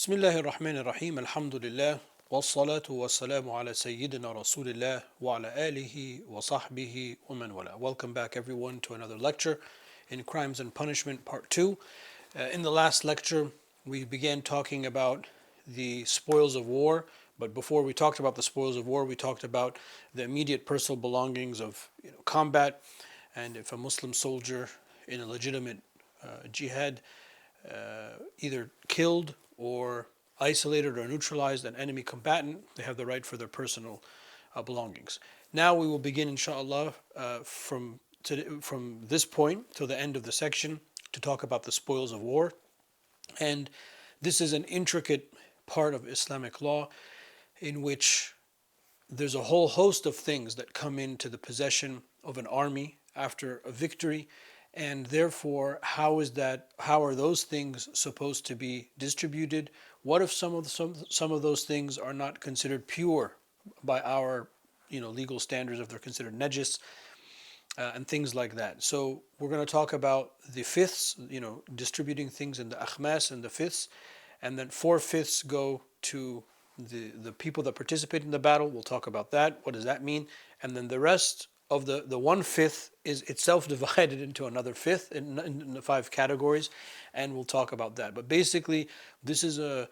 Bismillahir Rahmanir Rahim. Alhamdulillah. Wassalatu wassalamu ala Sayyidina Rasulillah wa ala alihi wa sahbihi wa man wala. Welcome back, everyone, to another lecture in Crimes and Punishment, Part 2. In the last lecture, we began talking about the spoils of war. But before we talked about the spoils of war, we talked about the immediate personal belongings of combat. And if a Muslim soldier in a legitimate jihad either killed or isolated or neutralized an enemy combatant, they have the right for their personal belongings. Now we will begin, inshallah, from this point till the end of the section to talk about the spoils of war. And this is an intricate part of Islamic law in which there's a whole host of things that come into the possession of an army after a victory, and therefore how are those things supposed to be distributed? What if some of those things are not considered pure by our legal standards, if they're considered najis, and things like that. So we're going to talk about the fifths, distributing things in the akhmas and the fifths, and then 4/5 go to the people that participate in the battle. We'll talk about that. What does that mean? And then the rest of the 1/5 is itself divided into another fifth in the 5 categories, and we'll talk about that. But basically, this is a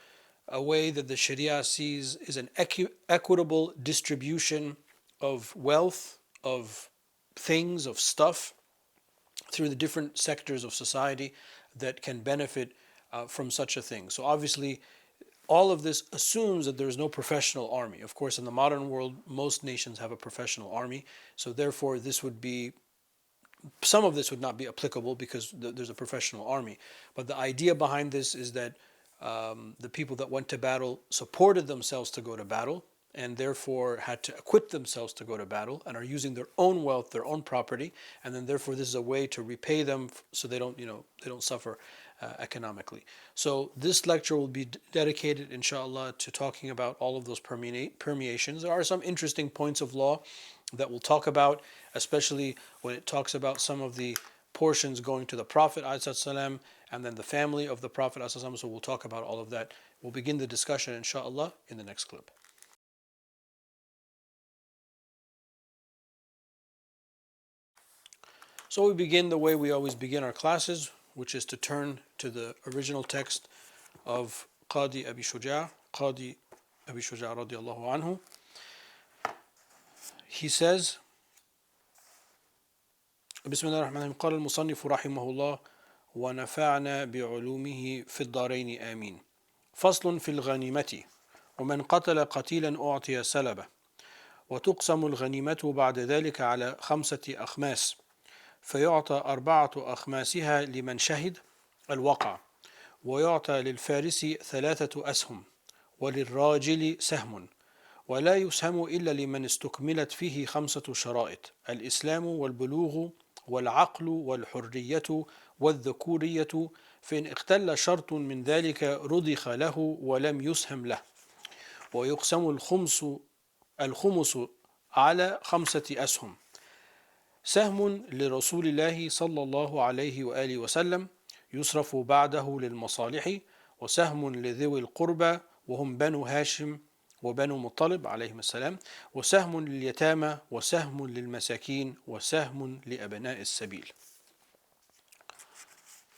way that the Sharia sees is an equitable distribution of wealth, of things, of stuff through the different sectors of society that can benefit from such a thing. So obviously, all of this assumes that there is no professional army. Of course, in the modern world, most nations have a professional army. So therefore, some of this would not be applicable because there's a professional army. But the idea behind this is that the people that went to battle supported themselves to go to battle, and therefore had to acquit themselves to go to battle, and are using their own wealth, their own property, and then therefore this is a way to repay them so they don't suffer economically. So this lecture will be dedicated, inshallah, to talking about all of those permeations. There are some interesting points of law that we'll talk about, especially when it talks about some of the portions going to the Prophet ﷺ and then the family of the Prophet ﷺ. So we'll talk about all of that. We'll begin the discussion, inshallah, in the next clip. So we begin the way we always begin our classes, which is to turn to the original text of Qadi Abi Shuja' radiallahu anhu. He says, Bismillah ar-Rahman ar-Rahim, قال المصنف رحمه الله ونفعنا بعلومه في الدارين آمين. فصل في الغنيمة ومن قتل قتيلا أعطي سلبه وتقسم الغنيمة بعد ذلك على 5 أخماس فيعطى 4 أخماسها لمن شهد الوقع ويعطى للفارس 3 أسهم وللراجل سهم ولا يسهم إلا لمن استكملت فيه 5 شرائط الإسلام والبلوغ والعقل والحرية والذكورية فإن اختل شرط من ذلك رضخ له ولم يسهم له ويقسم الخمس على 5 أسهم سهم لرسول الله صلى الله عليه وآله وسلم يصرف بعده للمصالح وسهم لذوي القربى وهم بنو هاشم وبنو مطلب عليهم السلام وسهم لليتامى وسهم للمساكين وسهم لأبناء السبيل.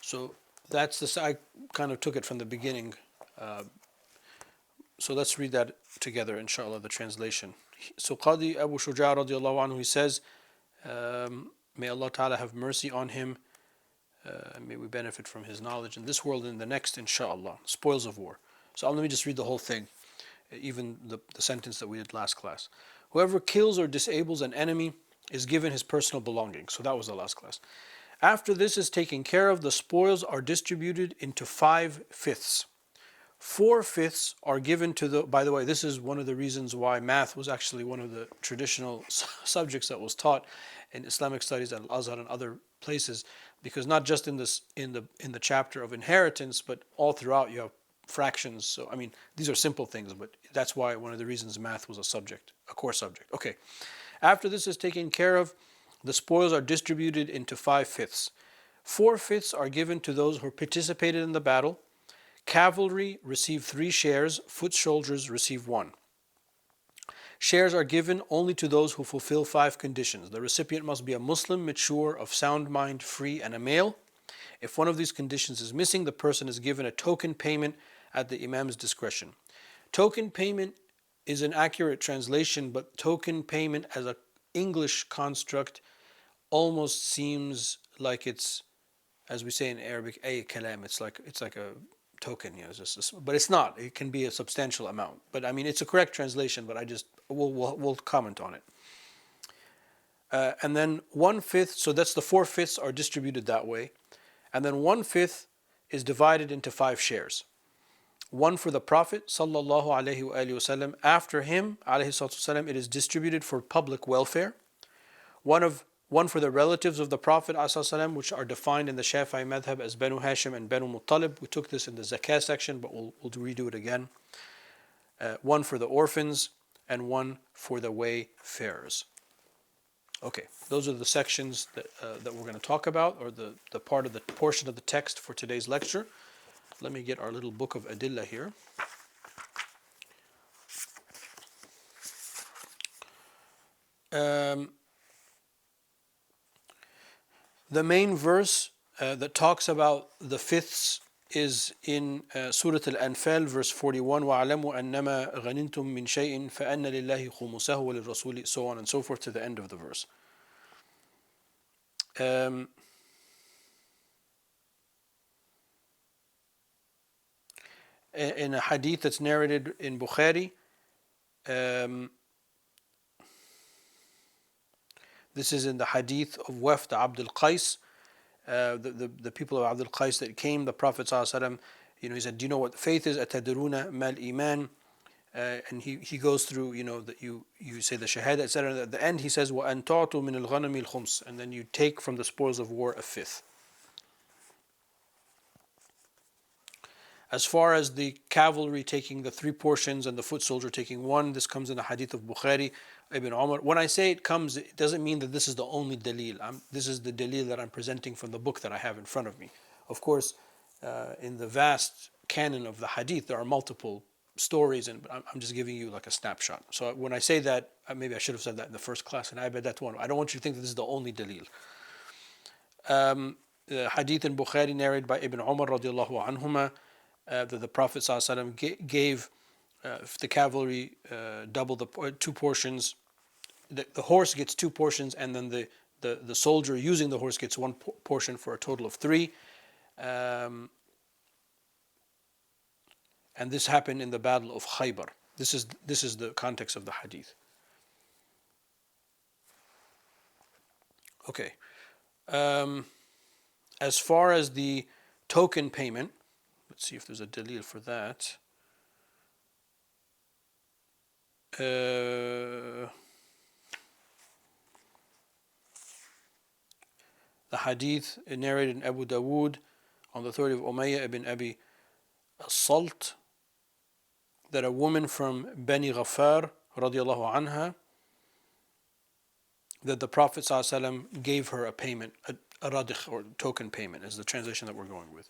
So I kind of took it from the beginning. So let's read that together, inshallah, the translation. So Qadi Abu Shuja' radiallahu anhu, he says, may Allah Ta'ala have mercy on him, may we benefit from his knowledge in this world and in the next, inshallah. Spoils of war. So let me just read the whole thing, even the sentence that we did last class. Whoever kills or disables an enemy is given his personal belongings. So that was the last class. After this is taken care of, the spoils are distributed into 5/5. 4/5 are given to by the way, this is one of the reasons why math was actually one of the traditional subjects that was taught in Islamic studies at Al-Azhar and other places, because not just in the chapter of inheritance, but all throughout you have fractions. So I mean, these are simple things, but that's why one of the reasons math was a core subject. Okay. After this is taken care of, the spoils are distributed into 5/5. 4/5 are given to those who participated in the battle, Cavalry receive 3 shares, foot soldiers receive 1. Shares are given only to those who fulfill 5 conditions. The recipient must be a Muslim, mature, of sound mind, free, and a male. If one of these conditions is missing, the person is given a token payment at the Imam's discretion. Token payment is an accurate translation, but token payment as an English construct almost seems like it's, as we say in Arabic, a kalam. It's like a token, but it's not. It can be a substantial amount. But I mean, it's a correct translation. But we'll comment on it. And then 1/5. So that's the 4/5 are distributed that way, and then 1/5 is divided into 5 shares. One for the Prophet sallallahu alaihi wasallam. After him, alayhi salatu wasallam, it is distributed for public welfare. One for the relatives of the Prophet ﷺ, which are defined in the Shafi'i madhab as Banu Hashim and Banu Muttalib. We took this in the zakah section, but we'll redo it again. One for the orphans, and one for the wayfarers. Okay, those are the sections that we're going to talk about, or the portion of the text for today's lecture. Let me get our little book of Adillah here. The main verse that talks about the fifths is in Surah Al-Anfal, verse 41. وَاعْلَمُوا أَنَّمَا غَنِمْتُم مِّن شَيْءٍ فَأَنَّ لِلَّهِ خُمُسَهُ وَلِلرَّسُولِ, so on and so forth to the end of the verse. In a hadith that's narrated in Bukhari, this is in the hadith of Wafd Abdul Qais, the people of Abdul Qais that came. The Prophet ﷺ, he said, "Do you know what faith is? Atadruna mal iman?" And he goes through, that you say the shahada, etc. At the end, he says, "Wa an ta'tu min al-ghanami al-khums," and then you take from the spoils of war a 5th. As far as the cavalry taking the 3 portions and the foot soldier taking 1, this comes in the hadith of Bukhari, Ibn Umar. When I say it comes, it doesn't mean that this is the only dalil. This is the dalil that I'm presenting from the book that I have in front of me. Of course, in the vast canon of the hadith, there are multiple stories, and I'm just giving you like a snapshot. So when I say that, maybe I should have said that in the first class, and I bet that's one. I don't want you to think that this is the only dalil. The hadith in Bukhari narrated by Ibn Umar radiallahu anhuma, that the Prophet ﷺ gave the cavalry double the 2 portions. The horse gets 2 portions, and then the soldier using the horse gets 1 portion for a total of 3. And this happened in the Battle of Khaybar. This is the context of the hadith. Okay. As far as the token payment, let's see if there's a dalil for that. The hadith narrated in Abu Dawood on the authority of Umayyah ibn Abi Salt, that a woman from Bani Ghaffar radiallahu anha, that the Prophet ﷺ gave her a payment, a radikh, or token payment, is the translation that we're going with.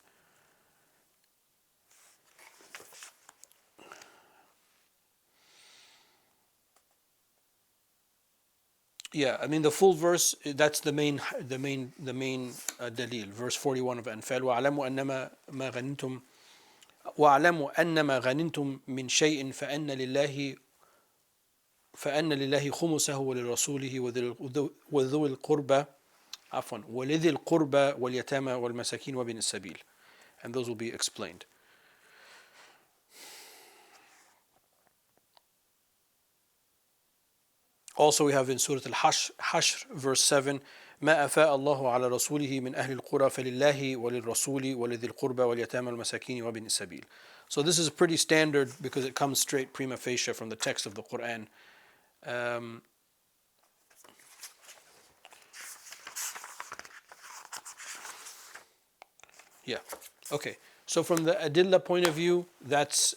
Yeah, I mean the full verse. That's the main dalil. Verse 41 of Anfal. وَاعْلَمُوا أَنَّمَا غَنِمْتُم مِّن شَيْءٍ فَأَنَّ لِلَّهِ خُمُسَهُ وَلِلرَّسُولِهِ وَذُوِي الْقُرْبَى وَلِذِي الْقُرْبَى وَالْيَتَامَى وَالْمَسَاكِينِ وَابْنِ السَّبِيلِ. And those will be explained. Also, we have in Surah Al-Hashr, verse 7, ما أفاء الله على رسوله من أهل القرى فلله وللرسول ولذي القربى واليتامى والمساكين وابن السبيل. So this is pretty standard because it comes straight prima facie from the text of the Quran. Yeah. Okay. So from the Adillah point of view, that's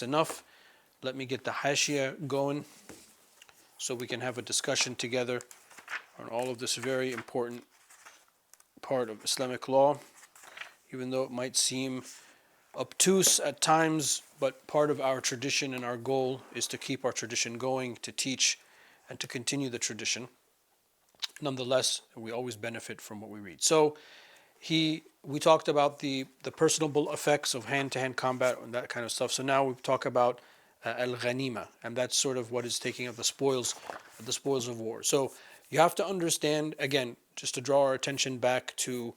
enough. Let me get the Hashia going so we can have a discussion together on all of this very important part of Islamic law, even though it might seem obtuse at times, but part of our tradition, and our goal is to keep our tradition going, to teach and to continue the tradition. Nonetheless, we always benefit from what we read. So we talked about the personable effects of hand-to-hand combat and that kind of stuff. So now we talk about al-ghanima, and that's sort of what is taking of the spoils of war. So you have to understand, again, just to draw our attention back to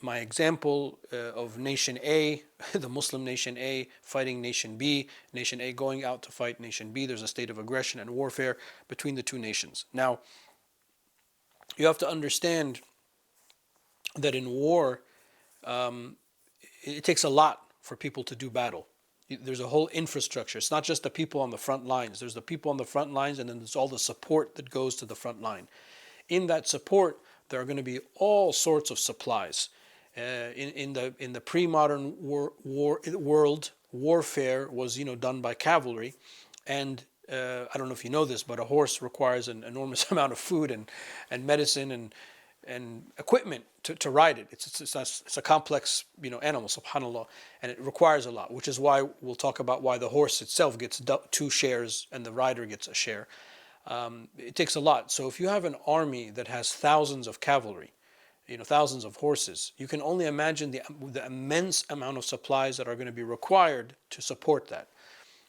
my example of nation A, the Muslim nation A fighting nation B, nation A going out to fight nation B. There's a state of aggression and warfare between the two nations. Now, you have to understand that in war, it takes a lot for people to do battle. There's a whole infrastructure. It's not just the people on the front lines. There's the people on the front lines, and then there's all the support that goes to the front line. In that support, there are going to be all sorts of supplies. In the pre-modern world, warfare was done by cavalry, and I don't know if you know this, but a horse requires an enormous amount of food and medicine and equipment to ride it. It's a complex animal, subhanallah, and it requires a lot, which is why we'll talk about why the horse itself gets 2 shares and the rider gets a share. It takes a lot. So if you have an army that has thousands of cavalry, thousands of horses, you can only imagine the immense amount of supplies that are going to be required to support that.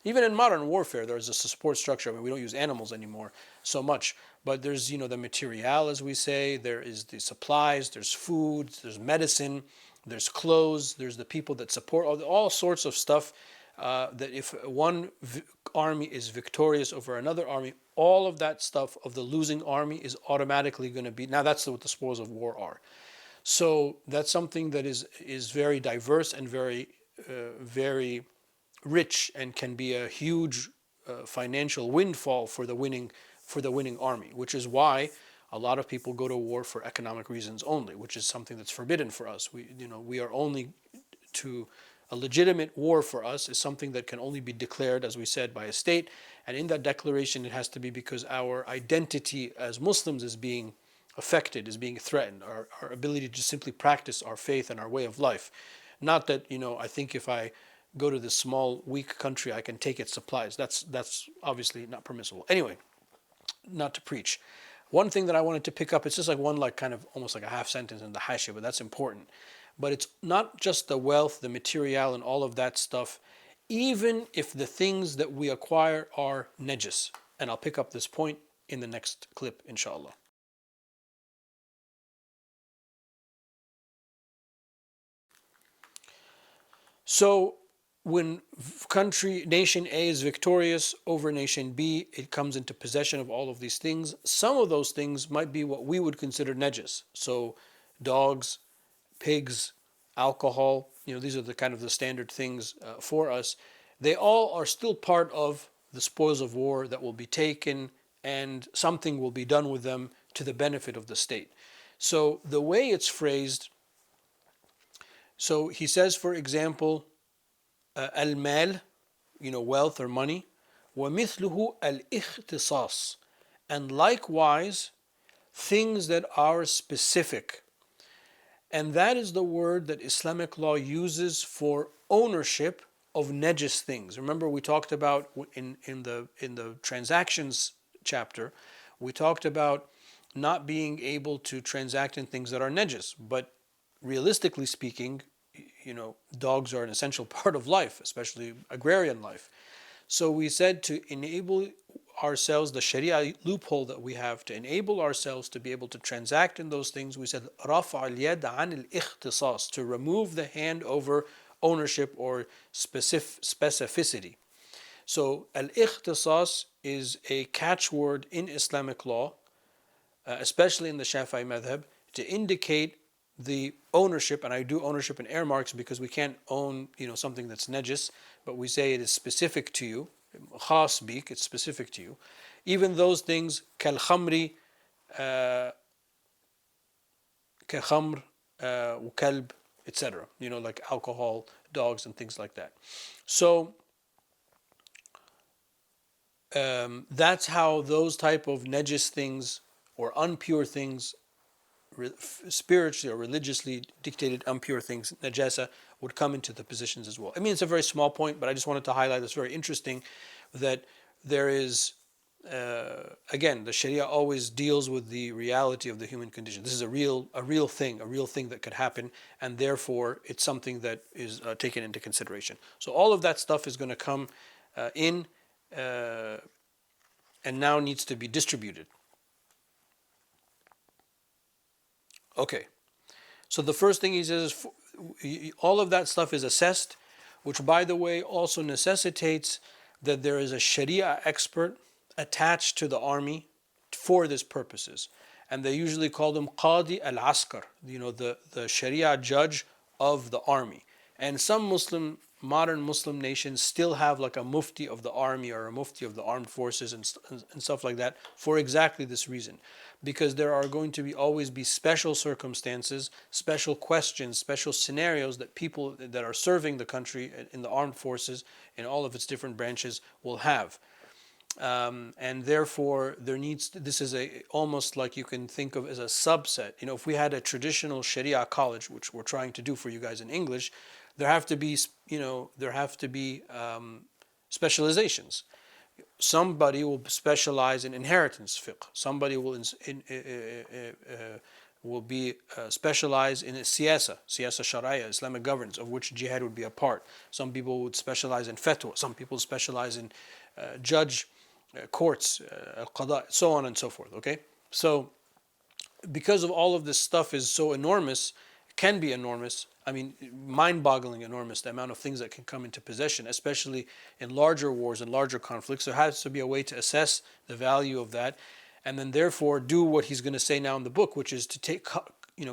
Even in modern warfare, there's a support structure. I mean, we don't use animals anymore so much, but there's the material, as we say. There is the supplies. There's food. There's medicine. There's clothes. There's the people that support all sorts of stuff. That if one army is victorious over another army, all of that stuff of the losing army is automatically going to be. Now that's what the spoils of war are. So that's something that is very diverse and very very rich, and can be a huge financial windfall for the winning army, which is why a lot of people go to war for economic reasons only, which is something that's forbidden for us. We are only to a legitimate war for us is something that can only be declared, as we said, by a state, and in that declaration it has to be because our identity as Muslims is being affected, is being threatened, our ability to simply practice our faith and our way of life. Not that I think if I go to this small, weak country, I can take its supplies. That's obviously not permissible. Anyway, not to preach. One thing that I wanted to pick up, it's just like one kind of almost like a half sentence in the hashia, but that's important. But it's not just the wealth, the material, and all of that stuff, even if the things that we acquire are najis. And I'll pick up this point in the next clip, inshallah. So when nation A is victorious over nation B, it comes into possession of all of these things. Some of those things might be what we would consider najis. So dogs, pigs, alcohol, these are the kind of the standard things for us. They all are still part of the spoils of war that will be taken, and something will be done with them to the benefit of the state. So the way it's phrased, so he says, for example, al-mal, wealth or money, وَمِثْلُهُ الْإِخْتِصَاص, and likewise things that are specific. And that is the word that Islamic law uses for ownership of najis things. Remember, we talked about in the transactions chapter, we talked about not being able to transact in things that are najis. But realistically speaking, dogs are an essential part of life, especially agrarian life. So we said to enable ourselves, the Sharia loophole that we have to enable ourselves to be able to transact in those things, we said رَفْعَ الْيَدَ عَنِ الْإِخْتِصَاص, to remove the hand over ownership or specificity. So al-ikhtisas is a catchword in Islamic law, especially in the Shafi'i madhab, to indicate the ownership. And I do ownership in air marks because we can't own something that's najis, but we say it is specific to you. Khas bik, it's specific to you. Even those things, kal khamri, khamr, kalb, etc. Like alcohol, dogs, and things like that. So that's how those type of najis things or unpure things spiritually or religiously dictated impure things, najasa, would come into the positions as well. I mean, it's a very small point, but I just wanted to highlight this very interesting that there is, again, the Sharia always deals with the reality of the human condition. This is a real thing, a real thing that could happen, and therefore it's something that is taken into consideration. So all of that stuff is going to come in and now needs to be distributed. Okay. So the first thing he says is all of that stuff is assessed, which, by the way, also necessitates that there is a Sharia expert attached to the army for these purposes. And they usually call them Qadi al-Askar, the Sharia judge of the army. And some modern Muslim nations still have like a mufti of the army or a mufti of the armed forces and stuff like that for exactly this reason. Because there are going to always be special circumstances, special questions, special scenarios that people that are serving the country in the armed forces in all of its different branches will have. And therefore, this is almost like you can think of as a subset. If we had a traditional Sharia college, which we're trying to do for you guys in English, there have to be specializations. Somebody will specialize in inheritance fiqh. Somebody will be specialized in siyasa sharia, Islamic governance, of which jihad would be a part. Some people would specialize in fatwa. Some people specialize in judge courts, al-qada, so on and so forth. Okay, so because of all of this stuff is so enormous, can be enormous. I mean, mind-boggling enormous, the amount of things that can come into possession, especially in larger wars and larger conflicts. There has to be a way to assess the value of that, and then therefore do what he's going to say now in the book, which is to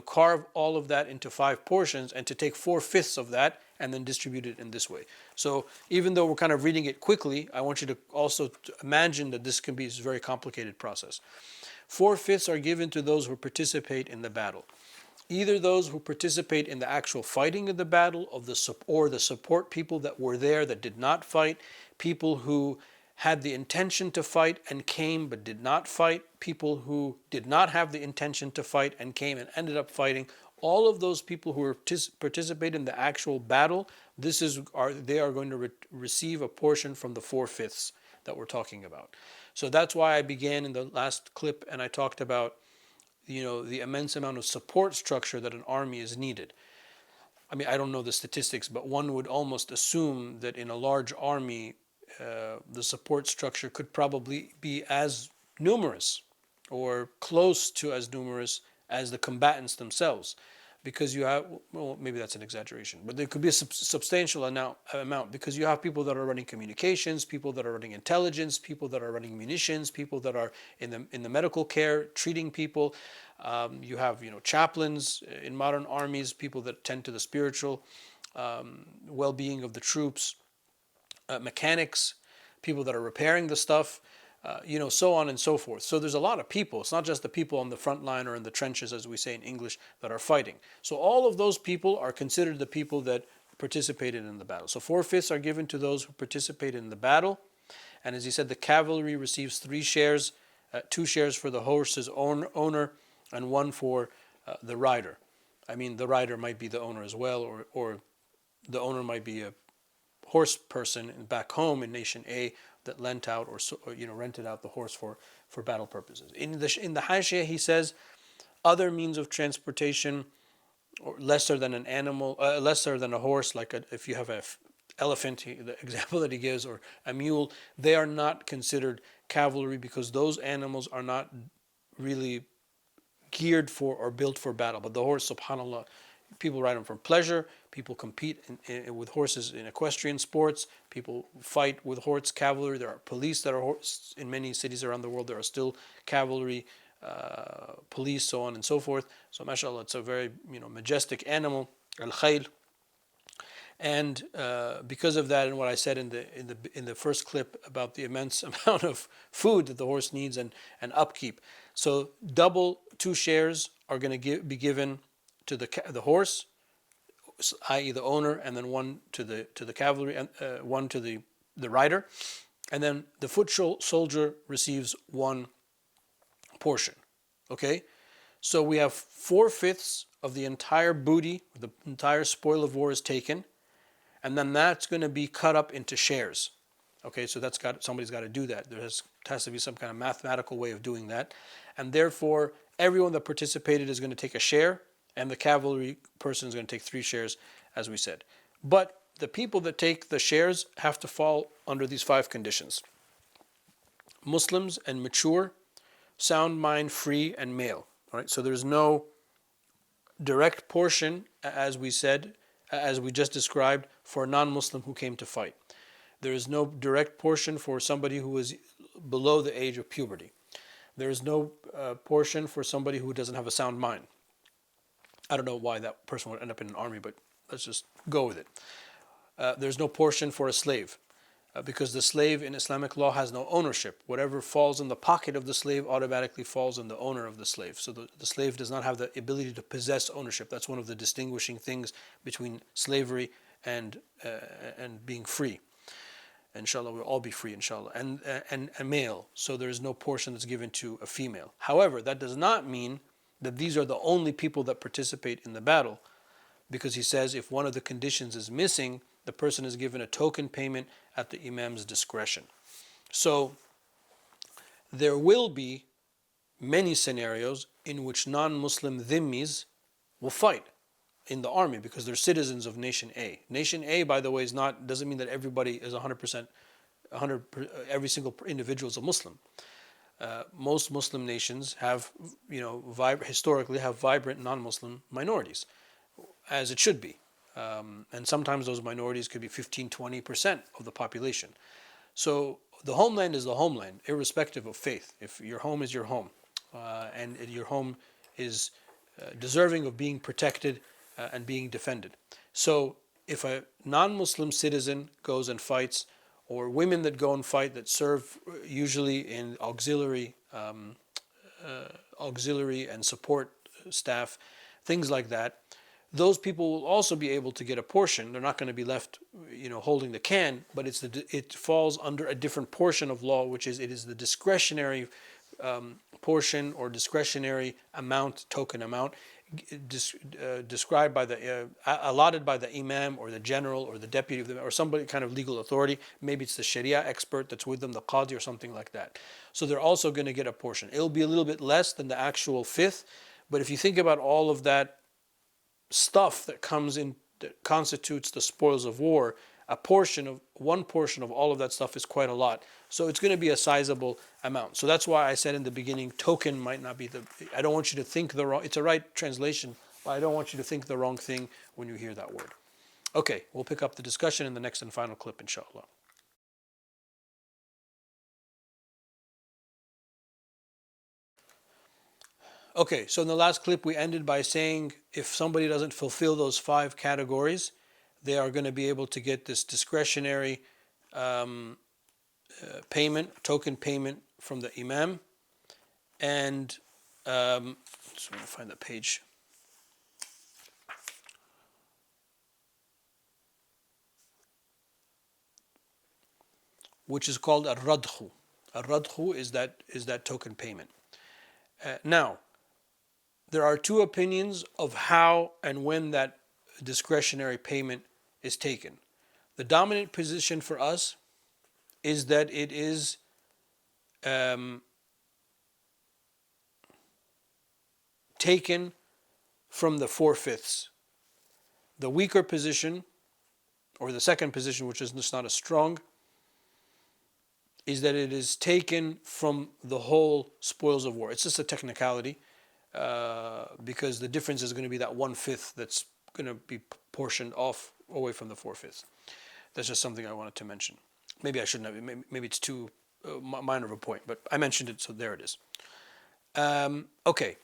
carve all of that into 5 portions and to take 4/5 of that and then distribute it in this way. So even though we're kind of reading it quickly, I want you to also imagine that this can be a very complicated process. 4/5 are given to those who participate in the battle. Either those who participate in the actual fighting of the battle, or the support people that were there that did not fight, people who had the intention to fight and came but did not fight, people who did not have the intention to fight and came and ended up fighting. All of those people who participate in the actual battle, they are going to receive a portion from the 4/5 that we're talking about. So that's why I began in the last clip and I talked about the immense amount of support structure that an army is needed. I mean, I don't know the statistics, but one would almost assume that in a large army, the support structure could probably be as numerous or close to as numerous as the combatants themselves. Because you have, well, maybe that's an exaggeration, but there could be a substantial amount because you have people that are running communications, people that are running intelligence, people that are running munitions, people that are in the medical care, treating people. You have chaplains in modern armies, people that tend to the spiritual well-being of the troops, mechanics, people that are repairing the stuff. So on and so forth. So there's a lot of people. It's not just the people on the front line or in the trenches, as we say in English, that are fighting. So all of those people are considered the people that participated in the battle. So 4/5 are given to those who participated in the battle. And as he said, the cavalry receives 3 shares, 2 shares for the horse's owner and 1 for the rider. I mean, the rider might be the owner as well, or the owner might be a horse person back home in nation A that lent out or rented out the horse for battle purposes. In the Hashiyah, he says other means of transportation, or lesser than an animal, lesser than a horse, like if you have an elephant, the example that he gives, or a mule, they are not considered cavalry because those animals are not really geared for or built for battle. But the horse, subhanAllah, people ride them for pleasure. People compete with horses in equestrian sports. People fight with horse cavalry. There are police that are in many cities around the world. There are still cavalry, police, so on and so forth. So, mashallah, it's a very majestic animal, al-khayl. And because of that, and what I said in the first clip about the immense amount of food that the horse needs and upkeep, so double 2 shares are going to be given to the horse, i.e. the owner, and then 1 to the cavalry, and 1 to the rider, and then the foot soldier receives 1 portion. Okay, So we have 4/5 of the entire booty, the entire spoil of war is taken, and then that's going to be cut up into shares. Okay, so somebody's got to do that. There has to be some kind of mathematical way of doing that, and therefore everyone that participated is going to take a share, and the cavalry person is going to take 3 shares, as we said. But the people that take the shares have to fall under these 5 conditions: Muslims and mature, sound mind, free, and male. All right, so there's no direct portion, as we said, as we just described, for a non-Muslim who came to fight. There is no direct portion for somebody who is below the age of puberty. There is no portion for somebody who doesn't have a sound mind. I don't know why that person would end up in an army, but let's just go with it. There's no portion for a slave, because the slave in Islamic law has no ownership. Whatever falls in the pocket of the slave automatically falls on the owner of the slave. So the slave does not have the ability to possess ownership. That's one of the distinguishing things between slavery and being free. Inshallah, we'll all be free, inshallah. And a male, so there is no portion that's given to a female. However, that does not mean that these are the only people that participate in the battle, because he says if one of the conditions is missing, the person is given a token payment at the Imam's discretion. So there will be many scenarios in which non-Muslim dhimmis will fight in the army because they're citizens of Nation A. Nation A, by the way, doesn't mean that everybody is 100%, every single individual is a Muslim. Most Muslim nations have, historically have vibrant non-Muslim minorities, as it should be. And sometimes those minorities could be 15-20% of the population. So the homeland is the homeland, irrespective of faith. If your home is your home, and your home is deserving of being protected and being defended. So if a non-Muslim citizen goes and fights, or women that go and fight that serve usually in auxiliary and support staff, things like that, those people will also be able to get a portion. They're not going to be left, holding the can, but it falls under a different portion of law, which is the discretionary portion or discretionary amount, token amount, described by allotted by the imam or the general or the deputy of or somebody kind of legal authority. Maybe it's the Sharia expert that's with them, the qadi or something like that. So they're also going to get a portion. It'll be a little bit less than the actual 5th, but if you think about all of that stuff that comes in that constitutes the spoils of war, one portion of all of that stuff is quite a lot. So it's going to be a sizable amount. So that's why I said in the beginning, token might not be I don't want you to think the wrong, it's a right translation, but I don't want you to think the wrong thing when you hear that word. Okay, we'll pick up the discussion in the next and final clip, inshallah. Okay, so in the last clip we ended by saying if somebody doesn't fulfill those 5 categories, they are going to be able to get this discretionary payment, token payment from the imam. And just want to find the page. Which is called ar-radhu. Ar-radhu is that token payment. Now, there are 2 opinions of how and when that discretionary payment is taken. The dominant position for us is that it is taken from the 4/5. The weaker position, or the second position, which is just not as strong, is that it is taken from the whole spoils of war. It's just a technicality, because the difference is going to be that 1/5 that's going to be portioned off away from the 4/5. That's just something I wanted to mention. Maybe I shouldn't have. Maybe it's too minor of a point, but I mentioned it, so there it is. Okay,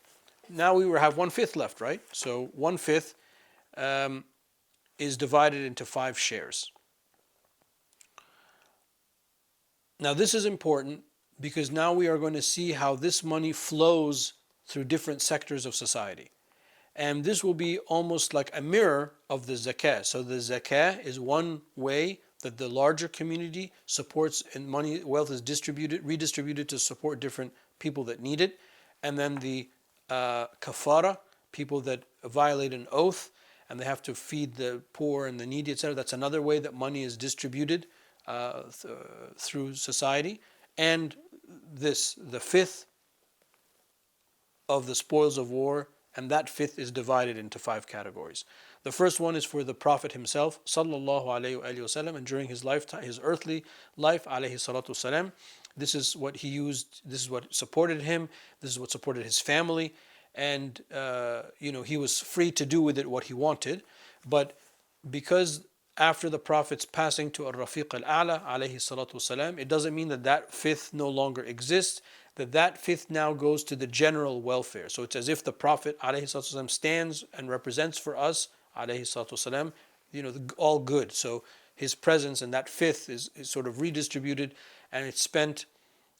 now we have 1/5 left, right? So 1/5 is divided into 5 shares. Now this is important because now we are going to see how this money flows through different sectors of society. And this will be almost like a mirror of the zakah. So the zakah is one way that the larger community supports, and wealth is redistributed to support different people that need it. And then the kafara, people that violate an oath and they have to feed the poor and the needy, etc. That's another way that money is distributed through society. And the fifth of the spoils of war, and that fifth is divided into five categories. The first one is for the Prophet himself, sallallahu alaihi wasallam, and during his lifetime, his earthly life, alayhi salatu wasalam. This is what he used. This is what supported him. This is what supported his family, and he was free to do with it what he wanted. But because after the Prophet's passing to Ar-Rafiq al-A'la, alayhi salatu wasalam, it doesn't mean that that fifth no longer exists, that fifth now goes to the general welfare. So it's as if the Prophet alayhi salatu wasalam stands and represents for us, alayhi salatu wasalam, all good. So his presence and that fifth is sort of redistributed and it's spent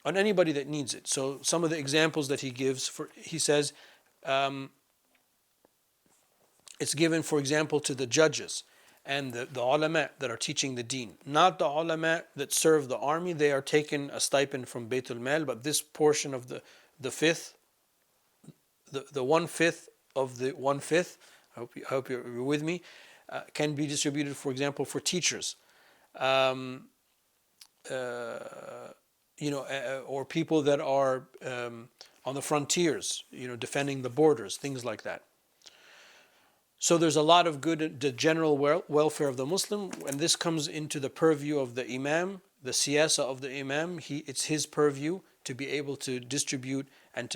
on anybody that needs it. So some of the examples that he gives, he says, it's given, for example, to the judges and the ulama that are teaching the deen. Not the ulama that serve the army, they are taken a stipend from Baytul Mal, but this portion of the fifth, the one-fifth of the one-fifth, I hope you're with me, can be distributed, for example, for teachers. Or people that are on the frontiers, defending the borders, things like that. So there's a lot of good, the general welfare of the Muslim, and this comes into the purview of the Imam, the siyasa of the Imam. It's his purview to be able to distribute and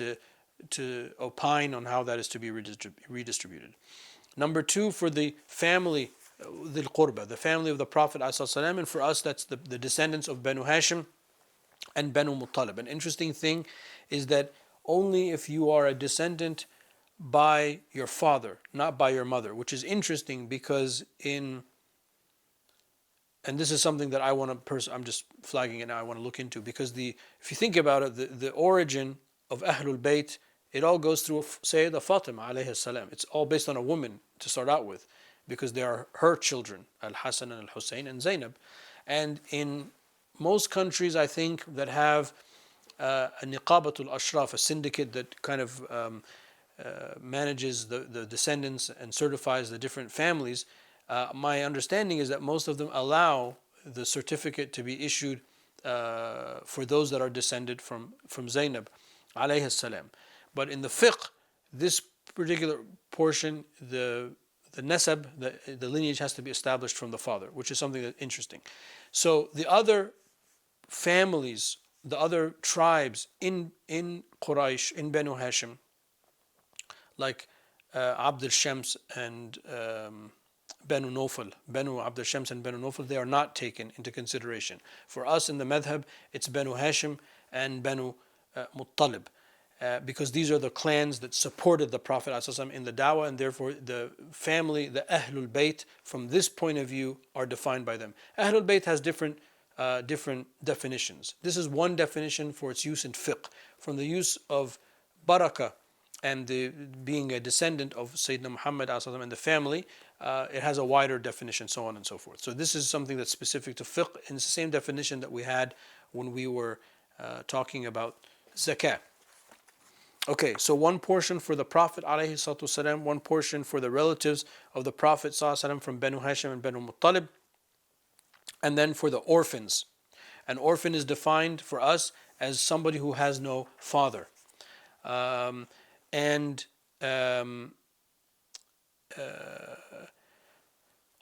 to opine on how that is to be redistributed. Number two, for the family, the Qurba, the family of the Prophet ﷺ, and for us that's the descendants of Banu Hashim and Banu Muttalib. An interesting thing is that only if you are a descendant by your father, not by your mother, which is interesting because and this is something that I'm just flagging it now, I want to look into, because if you think about it, the origin of Ahlul Bayt, it all goes through Sayyidah Fatima alayhi salam. It's all based on a woman to start out with, because they are her children, Al-Hasan and Al-Hussein and Zainab. And in most countries, I think, that have a Niqabatul Ashraf, a syndicate that kind of manages the descendants and certifies the different families, my understanding is that most of them allow the certificate to be issued for those that are descended from Zainab alayhi salam. But in the fiqh, this particular portion, the nasab, the lineage has to be established from the father, which is something that's interesting. So the other families, the other tribes in Quraysh, in Banu Hashim, like Abd al-Shams and Banu Nawfal, Banu Abd al-Shams and Banu Nawfal, they are not taken into consideration. For us in the madhab, it's Banu Hashim and Banu Muttalib, because these are the clans that supported the Prophet ﷺ in the dawah, and therefore the family, the Ahlul Bayt, from this point of view, are defined by them. Ahlul Bayt has different definitions. This is one definition for its use in fiqh. From the use of barakah and being a descendant of Sayyidina Muhammad and the family, it has a wider definition, so on and so forth. So this is something that's specific to fiqh, and it's the same definition that we had when we were talking about zakah. Okay, so one portion for the Prophet ﷺ, one portion for the relatives of the Prophet ﷺ from Banu Hashim and Banu Muttalib, and then for the orphans. An orphan is defined for us as somebody who has no father.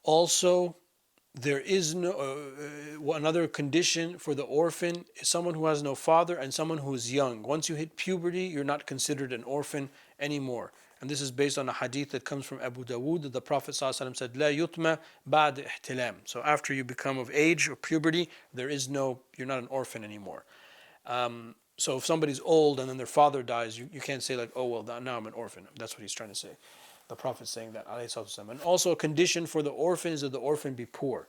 Also, there is another condition for the orphan is someone who has no father and someone who is young. Once you hit puberty, you're not considered an orphan anymore. And this is based on a hadith that comes from Abu Dawood, that the Prophet ﷺ said, "La yutma ba'd ihtilam." So after you become of age or puberty, you're not an orphan anymore. So if somebody's old and then their father dies, you can't say like, "Oh well, now I'm an orphan." That's what he's trying to say. The Prophet saying that, alayhi salatu. And also a condition for the orphan is that the orphan be poor.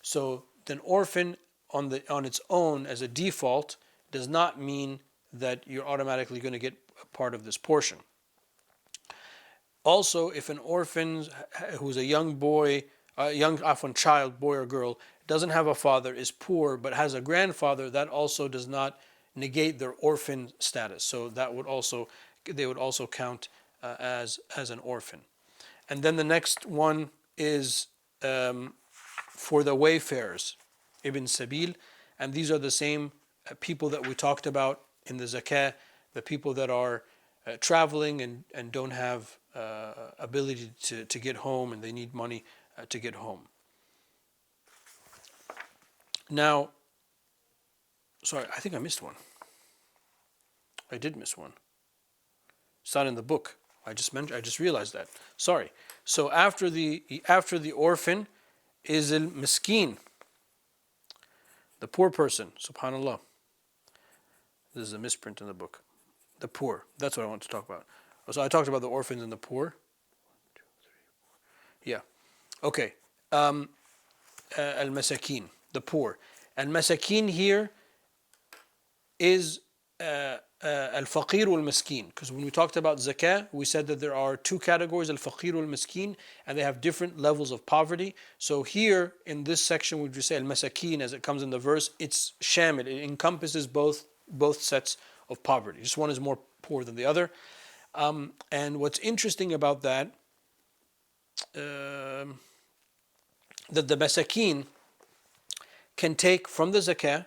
So an orphan on its own as a default does not mean that you're automatically going to get a part of this portion. Also, if an orphan who's a young boy, child, boy or girl, doesn't have a father, is poor but has a grandfather, that also does not negate their orphan status. So that would also count as an orphan. And then the next one is for the wayfarers, Ibn Sabil, and these are the same people that we talked about in the zakah, the people that are traveling and don't have ability to get home, and they need money to get home. Now, sorry, I think I missed one. I did miss one. It's not in the book. I just realized that. Sorry. So after the orphan is al miskin, the poor person. Subhanallah. This is a misprint in the book. The poor. That's what I want to talk about. So I talked about the orphans and the poor. 1, 2, 3, 4. Yeah. Okay. Al masakin, the poor. Al masakin here is al-faqir wal-miskin, because when we talked about zakah, we said that there are two categories, al-faqir wal-miskin, and they have different levels of poverty. So here in this section, we just say al-masakin, as it comes in the verse, it's shamil, it encompasses both sets of poverty. Just one is more poor than the other. And what's interesting about that, that the masakin can take from the zakah,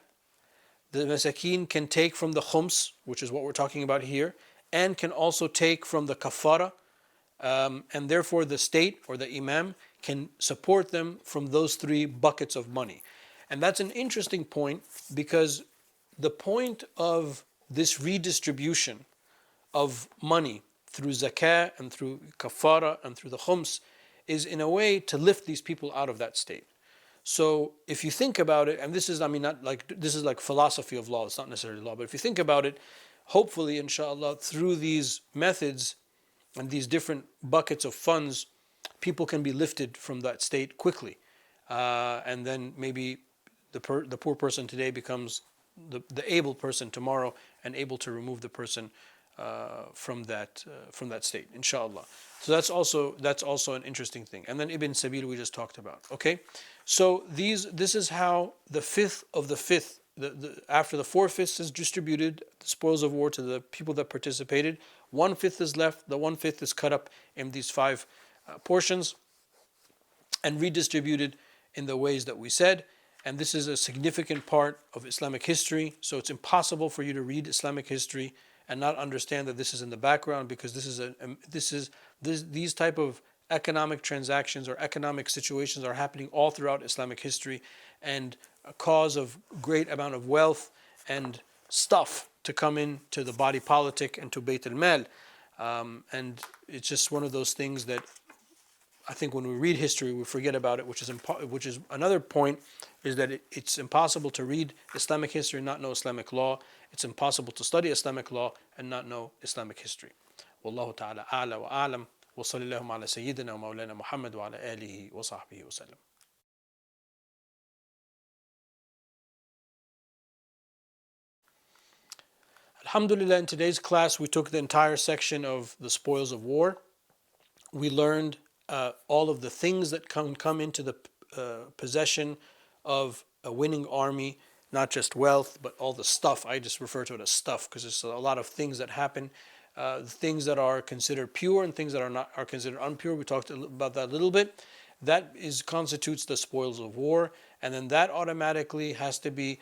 the masakin can take from the khums, which is what we're talking about here, and can also take from the kafara, and therefore the state or the imam can support them from those three buckets of money. And that's an interesting point, because the point of this redistribution of money through zakah and through kafara and through the khums is in a way to lift these people out of that state. So if you think about it, and this is, this is like philosophy of law, it's not necessarily law, but if you think about it, hopefully, inshallah, through these methods and these different buckets of funds, people can be lifted from that state quickly. And then maybe the poor person today becomes the able person tomorrow, and able to remove the person from that state, inshallah. So that's also an interesting thing. And then Ibn Sabil we just talked about. Okay, so this is how the fifth of the fifth, after the 4/5 is distributed, the spoils of war, to the people that participated. 1/5 is left. The 1/5 is cut up in these 5 portions and redistributed in the ways that we said. And this is a significant part of Islamic history. So it's impossible for you to read Islamic history and not understand that this is in the background, because these type of economic transactions or economic situations are happening all throughout Islamic history, and a cause of great amount of wealth and stuff to come into the body politic and to Bayt al-Mal. And it's just one of those things that I think when we read history, we forget about it, which is another point, is that it's impossible to read Islamic history and not know Islamic law. It's impossible to study Islamic law and not know Islamic history. Wallahu ta'ala a'la wa a'lam, wa sallallahu ala sayyidina wa maulana Muhammad wa ala alihi wa sahbihi wa sallam. Alhamdulillah, in today's class we took the entire section of the spoils of war. We learned all of the things that come into the possession of a winning army, not just wealth, but all the stuff. I just refer to it as stuff because there's a lot of things that happen, things that are considered pure and things that are considered impure. We talked about that a little bit. That constitutes the spoils of war, and then that automatically has to be,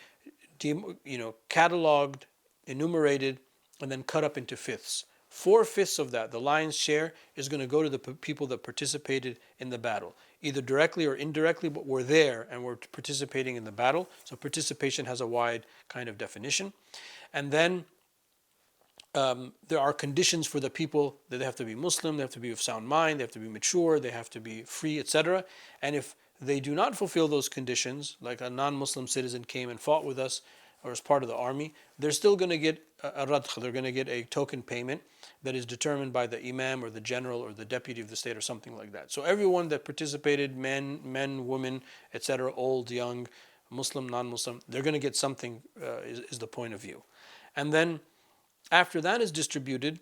cataloged, enumerated, and then cut up into fifths. 4/5 of that, the lion's share, is going to go to the people that participated in the battle, either directly or indirectly, but were there and were participating in the battle. So participation has a wide kind of definition. And then there are conditions for the people, that they have to be Muslim, they have to be of sound mind, they have to be mature, they have to be free, etc. And if they do not fulfill those conditions, like a non-Muslim citizen came and fought with us or as part of the army, they're still going to get a radkh, they're going to get a token payment that is determined by the imam or the general or the deputy of the state or something like that. So everyone that participated, men, women, etc., old, young, Muslim, non-Muslim, they're going to get something, is the point of view. And then after that is distributed,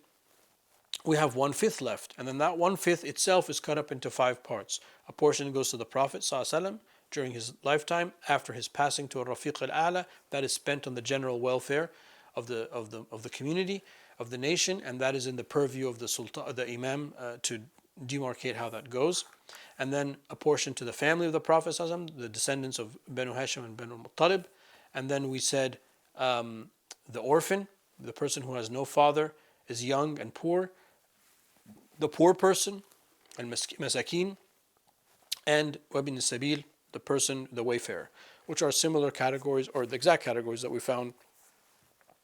we have 1/5 left, and then that 1/5 itself is cut up into 5 parts. A portion goes to the Prophet ﷺ during his lifetime, after his passing to Rafiq al-A'la, that is spent on the general welfare of the community. of the nation, and that is in the purview of the sultan, the imam, to demarcate how that goes. And then a portion to the family of the Prophet ﷺ, the descendants of Banu Hashim and Banu Muttalib. And then we said the orphan, the person who has no father, is young and poor, the poor person, and masakin, and wabin sabil, the person, the wayfarer, which are similar categories or the exact categories that we found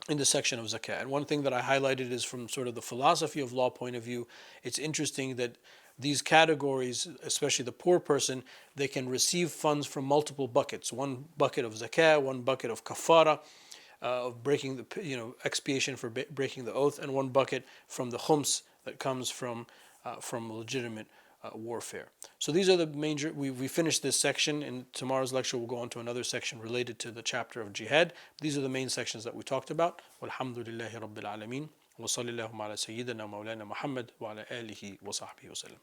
in the section of zakat. And one thing that I highlighted is from sort of the philosophy of law point of view, it's interesting that these categories, especially the poor person, they can receive funds from multiple buckets. One bucket of zakat, one bucket of kafara, of breaking the expiation for breaking the oath, and one bucket from the khums that comes from legitimate warfare. So these are the major. We finished this section. In tomorrow's lecture, we'll go on to another section related to the chapter of jihad. These are the main sections that we talked about. Walhamdulillahi Rabbil Alameen. Wa sallallahu ala Sayyidina Mawlana Muhammad wa ala alihi wa sahbihi wa sallam.